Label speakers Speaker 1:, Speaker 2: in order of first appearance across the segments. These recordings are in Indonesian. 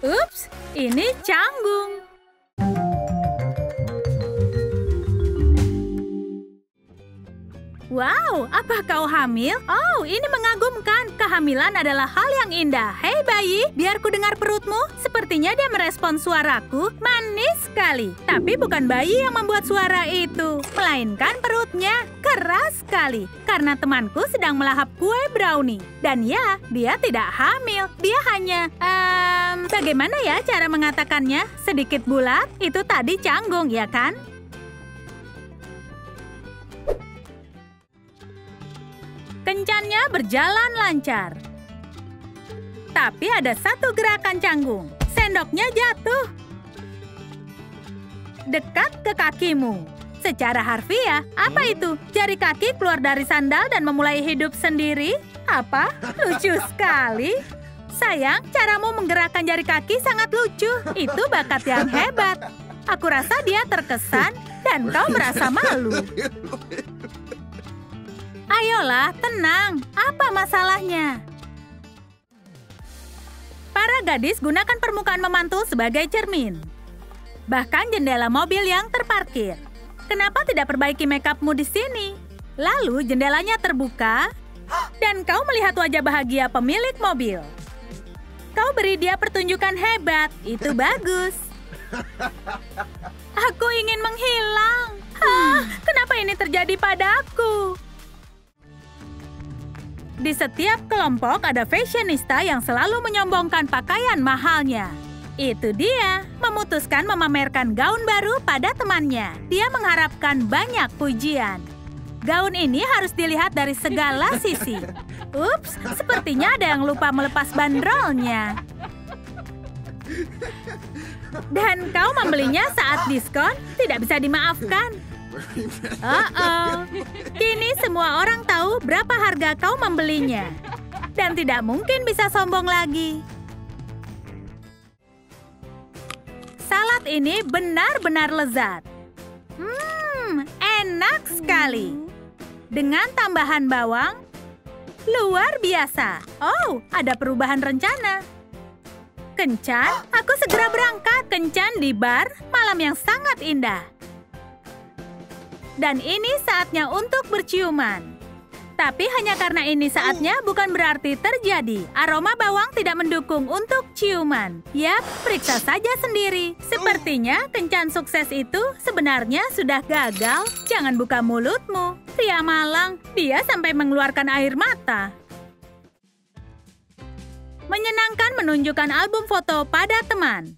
Speaker 1: Ups, ini canggung. Wow, apa kau hamil? Oh, ini mengagumkan. Kehamilan adalah hal yang indah. Hei bayi, biar ku dengar perutmu. Sepertinya dia merespon suaraku. Manis sekali. Tapi bukan bayi yang membuat suara itu, melainkan perutnya. Keras sekali. Karena temanku sedang melahap kue brownie. Dan ya, dia tidak hamil. Dia hanya... bagaimana ya cara mengatakannya? Sedikit bulat? Itu tadi canggung, ya kan? Kencannya berjalan lancar. Tapi ada satu gerakan canggung. Sendoknya jatuh dekat ke kakimu. Secara harfiah, apa itu? Jari kaki keluar dari sandal dan memulai hidup sendiri? Apa? Lucu sekali. Sayang, caramu menggerakkan jari kaki sangat lucu. Itu bakat yang hebat. Aku rasa dia terkesan dan kau merasa malu. Ayolah, tenang. Apa masalahnya? Para gadis gunakan permukaan memantul sebagai cermin. Bahkan jendela mobil yang terparkir. Kenapa tidak perbaiki makeupmu di sini? Lalu jendelanya terbuka dan kau melihat wajah bahagia pemilik mobil. Kau beri dia pertunjukan hebat. Itu bagus. Aku ingin menghilang. Kenapa ini terjadi padaku? Di setiap kelompok ada fashionista yang selalu menyombongkan pakaian mahalnya. Itu dia, memutuskan memamerkan gaun baru pada temannya. Dia mengharapkan banyak pujian. Gaun ini harus dilihat dari segala sisi. Ups, sepertinya ada yang lupa melepas bandrolnya. Dan kau membelinya saat diskon? Tidak bisa dimaafkan. Kini semua orang tahu berapa harga kau membelinya. Dan tidak mungkin bisa sombong lagi. Salad ini benar-benar lezat. Enak sekali. Dengan tambahan bawang, luar biasa. Oh, ada perubahan rencana. Kencan, aku segera berangkat. Kencan di bar, malam yang sangat indah. Dan ini saatnya untuk berciuman. Tapi hanya karena ini saatnya bukan berarti terjadi. Aroma bawang tidak mendukung untuk ciuman. Yap, periksa saja sendiri. Sepertinya kencan sukses itu sebenarnya sudah gagal. Jangan buka mulutmu. Pria malang, dia sampai mengeluarkan air mata. Menyenangkan menunjukkan album foto pada teman.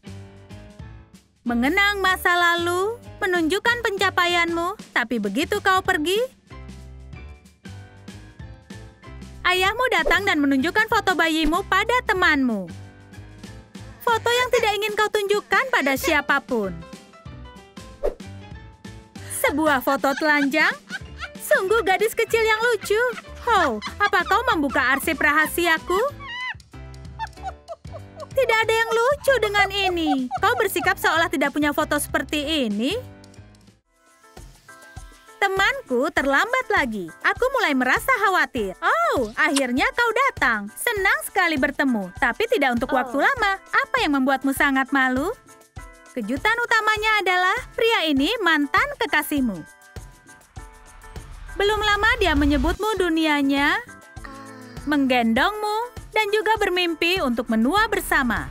Speaker 1: Mengenang masa lalu, menunjukkan pencapaianmu, tapi begitu kau pergi, ayahmu datang dan menunjukkan foto bayimu pada temanmu. Foto yang tidak ingin kau tunjukkan pada siapapun. Sebuah foto telanjang? Sungguh gadis kecil yang lucu. Oh, apa kau membuka arsip rahasiaku? Tidak ada yang lucu dengan ini. Kau bersikap seolah tidak punya foto seperti ini. Temanku terlambat lagi. Aku mulai merasa khawatir. Oh, akhirnya kau datang. Senang sekali bertemu, tapi tidak untuk waktu lama. Apa yang membuatmu sangat malu? Kejutan utamanya adalah pria ini mantan kekasihmu. Belum lama dia menyebutmu dunianya, menggendongmu, dan juga bermimpi untuk menua bersama.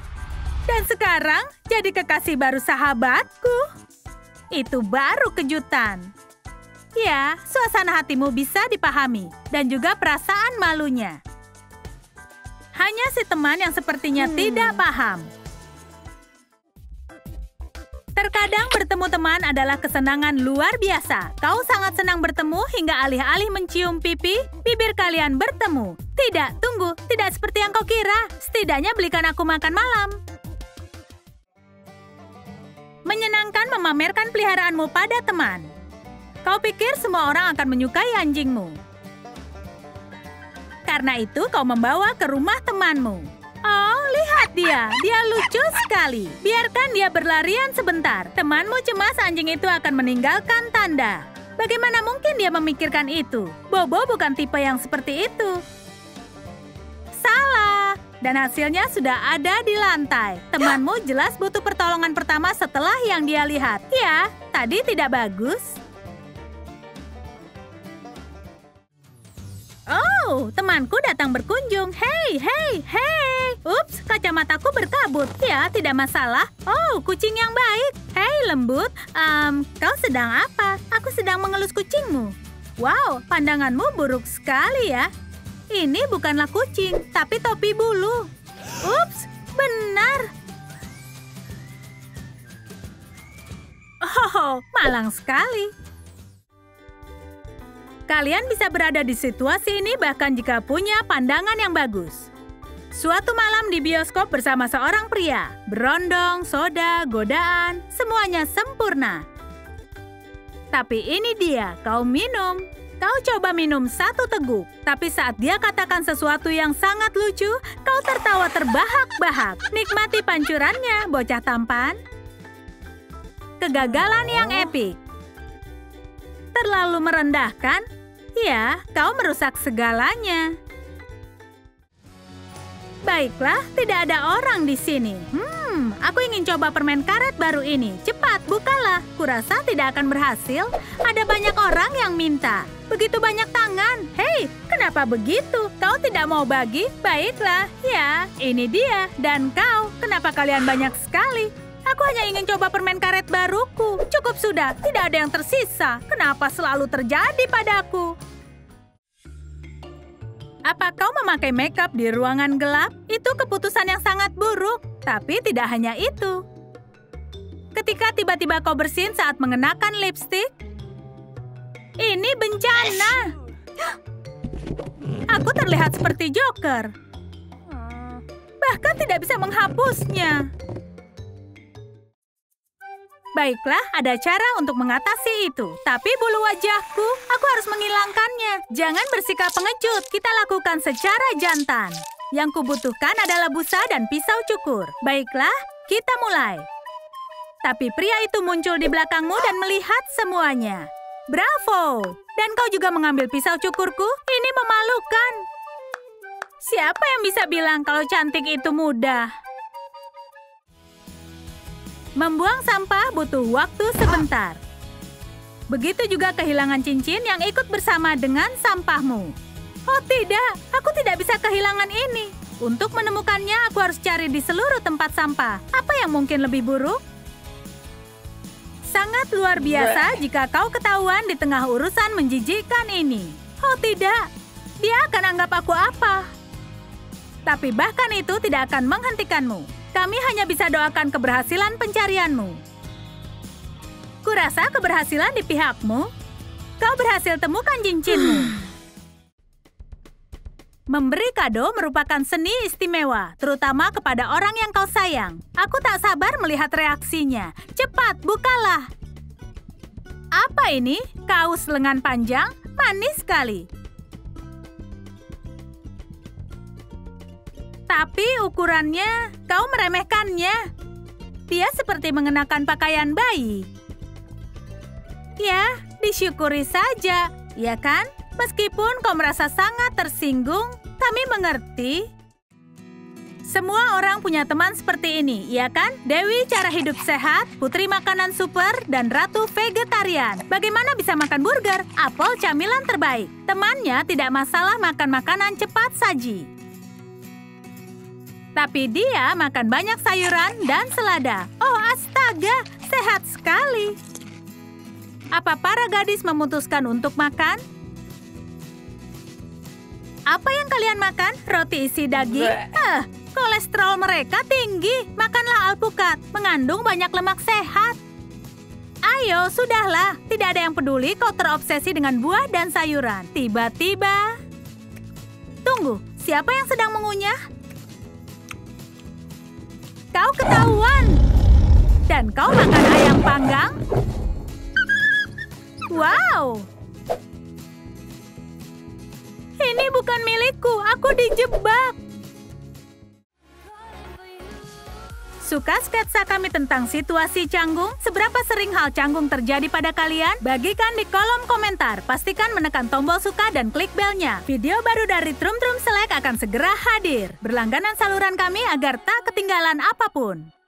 Speaker 1: Dan sekarang jadi kekasih baru sahabatku. Itu baru kejutan. Ya, suasana hatimu bisa dipahami dan juga perasaan malunya. Hanya si teman yang sepertinya tidak paham. Terkadang bertemu teman adalah kesenangan luar biasa. Kau sangat senang bertemu hingga alih-alih mencium pipi, bibir kalian bertemu. Tidak, tunggu. Tidak seperti yang kau kira. Setidaknya belikan aku makan malam. Menyenangkan memamerkan peliharaanmu pada teman. Kau pikir semua orang akan menyukai anjingmu. Karena itu kau membawa ke rumah temanmu. Oh, lihat dia. Dia lucu sekali. Biarkan dia berlarian sebentar. Temanmu cemas anjing itu akan meninggalkan tanda. Bagaimana mungkin dia memikirkan itu? Bobo bukan tipe yang seperti itu. Salah. Dan hasilnya sudah ada di lantai. Temanmu jelas butuh pertolongan pertama setelah yang dia lihat. Ya, tadi tidak bagus. Oh, temanku datang berkunjung. Hei, hei, hei. Ups, kacamataku berkabut. Ya, tidak masalah. Oh, kucing yang baik. Hei, lembut. Kau sedang apa? Aku sedang mengelus kucingmu. Wow, pandanganmu buruk sekali ya. Ini bukanlah kucing, tapi topi bulu. Ups, benar. Oh, malang sekali. Kalian bisa berada di situasi ini bahkan jika punya pandangan yang bagus. Suatu malam di bioskop bersama seorang pria. Berondong, soda, godaan, semuanya sempurna. Tapi ini dia, kau minum. Kau coba minum 1 teguk. Tapi saat dia katakan sesuatu yang sangat lucu, kau tertawa terbahak-bahak. Nikmati pancurannya, bocah tampan. Kegagalan yang epik. Terlalu merendahkan? Ya, kau merusak segalanya. Baiklah, tidak ada orang di sini. Aku ingin coba permen karet baru ini. Cepat, bukalah. Kurasa tidak akan berhasil. Ada banyak orang yang minta. Begitu banyak tangan. Hei, kenapa begitu? Kau tidak mau bagi? Baiklah, ya, ini dia. Dan kau, kenapa kalian banyak sekali? Aku hanya ingin coba permen karet baruku. Cukup sudah, tidak ada yang tersisa. Kenapa selalu terjadi padaku? Apa kau memakai makeup di ruangan gelap? Itu keputusan yang sangat buruk. Tapi tidak hanya itu. Ketika tiba-tiba kau bersin saat mengenakan lipstik, ini bencana. Aku terlihat seperti Joker. Bahkan tidak bisa menghapusnya. Baiklah, ada cara untuk mengatasi itu. Tapi bulu wajahku, aku harus menghilangkannya. Jangan bersikap pengecut, kita lakukan secara jantan. Yang kubutuhkan adalah busa dan pisau cukur. Baiklah, kita mulai. Tapi pria itu muncul di belakangmu dan melihat semuanya. Bravo! Dan kau juga mengambil pisau cukurku? Ini memalukan. Siapa yang bisa bilang kalau cantik itu mudah? Membuang sampah butuh waktu sebentar. Begitu juga kehilangan cincin yang ikut bersama dengan sampahmu. Oh tidak, aku tidak bisa kehilangan ini. Untuk menemukannya, aku harus cari di seluruh tempat sampah. Apa yang mungkin lebih buruk? Sangat luar biasa jika kau ketahuan di tengah urusan menjijikkan ini. Oh tidak, dia akan anggap aku apa? Tapi bahkan itu tidak akan menghentikanmu. Kami hanya bisa doakan keberhasilan pencarianmu. Kurasa keberhasilan di pihakmu. Kau berhasil temukan cincinmu. Memberi kado merupakan seni istimewa, terutama kepada orang yang kau sayang. Aku tak sabar melihat reaksinya. Cepat, bukalah. Apa ini? Kaos lengan panjang? Manis sekali. Tapi ukurannya, kau meremehkannya. Dia seperti mengenakan pakaian bayi. Ya, disyukuri saja, ya kan? Meskipun kau merasa sangat tersinggung, kami mengerti. Semua orang punya teman seperti ini, ya kan? Dewi cara hidup sehat, putri makanan super, dan ratu vegetarian. Bagaimana bisa makan burger? Apel camilan terbaik. Temannya tidak masalah makan makanan cepat saji. Tapi dia makan banyak sayuran dan selada. Oh astaga, sehat sekali. Apa para gadis memutuskan untuk makan? Apa yang kalian makan? Roti isi daging? Kolesterol mereka tinggi. Makanlah alpukat, mengandung banyak lemak sehat. Ayo, sudahlah. Tidak ada yang peduli kau terobsesi dengan buah dan sayuran. Tiba-tiba... Tunggu, siapa yang sedang mengunyah? Kau ketahuan. Dan kau makan ayam panggang? Wow. Ini bukan milikku, aku dijebak. Suka sketsa kami tentang situasi canggung? Seberapa sering hal canggung terjadi pada kalian? Bagikan di kolom komentar. Pastikan menekan tombol suka dan klik belnya. Video baru dari Trum Trum Select akan segera hadir. Berlangganan saluran kami agar tak ketinggalan apapun.